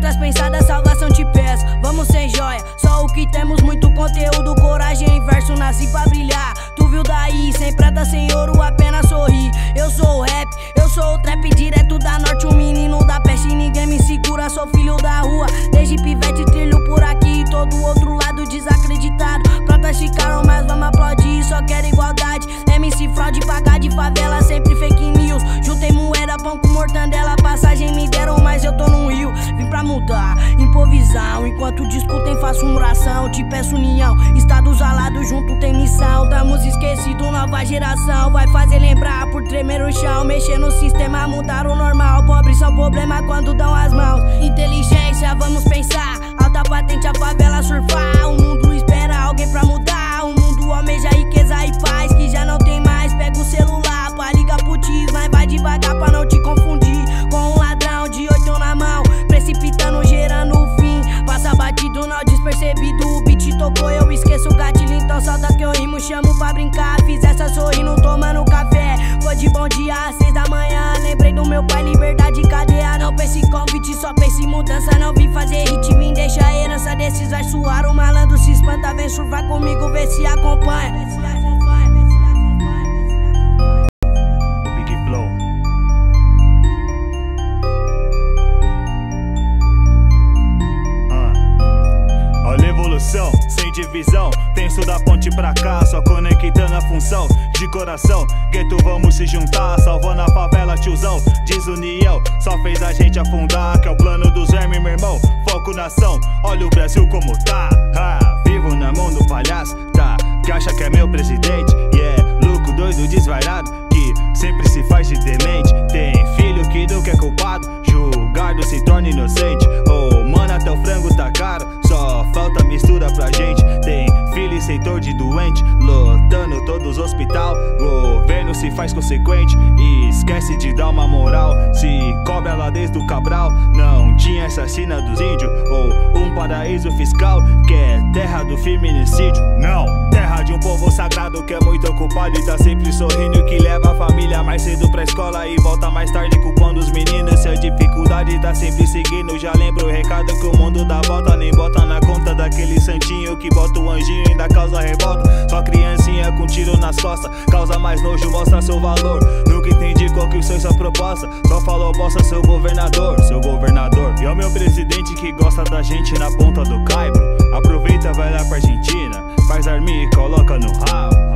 letras pensadas, salvação te peço. Vamos sem joia, só o que temos, muito conteúdo, coragem e verso, nasci pra brilhar. Tu viu daí, sem prata, sem ouro, apenas sorri. Eu sou o rap, eu sou o trap, direto da norte, um menino da peste, ninguém me segura, sou filho da rua. Desde pivete trilho por aqui, todo outro lado desacreditado. Pratas ficaram, mas vamos aplaudir, só quero igualdade. MC fraude, pagar de favela, sempre fake news. Juntei moeda, pão com mortandela, passagem me deram, mas eu tô no rio. Vim pra mudar, improvisar, enquanto discutem faço oração. Te peço união, estados alados junto tem missão. Tamo esquecido, nova geração vai fazer lembrar por tremer o chão. Mexer no sistema, mudar o normal. Pobres são problema quando dão as mãos. Inteligência, vamos pensar, alta patente a favela surfar. O mundo espera alguém pra mudar, o mundo almeja riqueza e paz que já não tem mais. Pega o celular pra ligar pro Tis, mas vai devagar pra não te confundir com um ladrão de 8 na mão, precipitando, gerando o fim. Passa batido, não despercebido, o beat tocou, eu esqueço o gatilho. Então solta que eu rimo, chamo pra brincar. Fiz essa sorrindo, tomando café. Foi de bom dia às 6 da manhã. Lembrei do meu pai, liberdade, cadeia. Não pense em convite, só pense em mudança. Não vim fazer hit, vim deixar a herança desses vai suar. O malandro se espanta, vem surfar comigo, vê se acompanha. Sem divisão, tenso da ponte pra cá, só conectando a função de coração. Gueto, vamos se juntar, salvando a favela, tiozão. Desunião, só fez a gente afundar, que é o plano dos vermes, meu irmão. Foco na ação, olha o Brasil como tá. Vivo na mão do palhaço, tá? Que acha que é meu presidente, yeah. Louco, doido, desvairado, que sempre se faz de demente. Tem filho que nunca é culpado, julgado se torna inocente. Oh, mano, até o frango tá caro, só falta mistura pra gente. Tem filho e setor de doente, lotando todos os hospital. Governo se faz consequente e esquece de dar uma moral. Se cobra lá desde o Cabral, não tinha assassina dos índios. Ou um paraíso fiscal, que é terra do feminicídio. Não, terra de um povo sagrado que é muito ocupado e tá sempre sorrindo, que leva a família mais cedo pra escola e volta mais tarde culpando os meninos. Se a dificuldade tá sempre seguindo, já lembra o recado que o mundo dá volta, nem bota na conta daquele santinho que bota o anjinho e ainda causa revolta. Só criancinha com tiro nas costas, causa mais nojo, mostra seu valor. Nunca entendi qual que foi sua proposta, só falou bosta seu governador, seu governador. E é o meu presidente que gosta da gente na ponta do caibro. Aproveita, vai lá pra Argentina, faz arminha e coloca no rabo.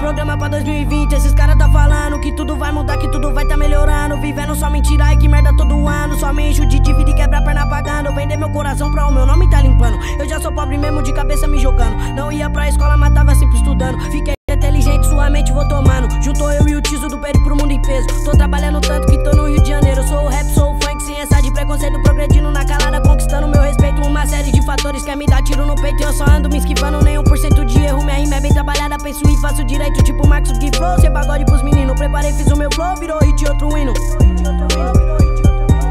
Programa pra 2020, esses caras tá falando que tudo vai mudar, que tudo vai tá melhorando. Vivendo só mentira e que merda todo ano. Só me encho de dívida e quebra a perna pagando. Vender meu coração pra o meu nome tá limpando. Eu já sou pobre mesmo, de cabeça me jogando. Não ia pra escola, mas tava sempre estudando. Fiquei inteligente, sua mente vou tomando. Juntou eu e o Tiso do Peri pro mundo em peso. Tô trabalhando tanto que tô no Rio de Janeiro. Eu sou o rap, sou o funk, sem essa de preconceito. Progredindo na calada, conquistando meu respeito. Uma série de fatores quer me dar tiro no peito. Eu só ando me esquivando, nem 1% de erro. Minha rima é bem trabalhada, penso e faço direito. Tipo Marcos Gui Flow, cê pagode pros meninos. Preparei, fiz o meu flow, virou hit outro hino.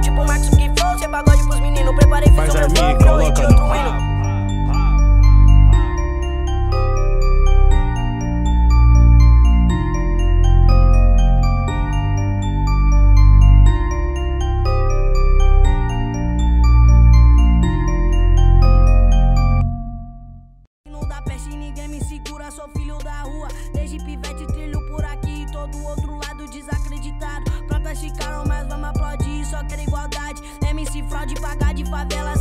Tipo Marcos Gui Flow, cê pagode pros meninos. Preparei, fiz o meu flow, virou hit outro hino. Sou filho da rua, desde pivete trilho por aqui, todo outro lado desacreditado. Pratas ficaram, mas vamos aplaudir, só quero igualdade. MC fraude, pagar de favela.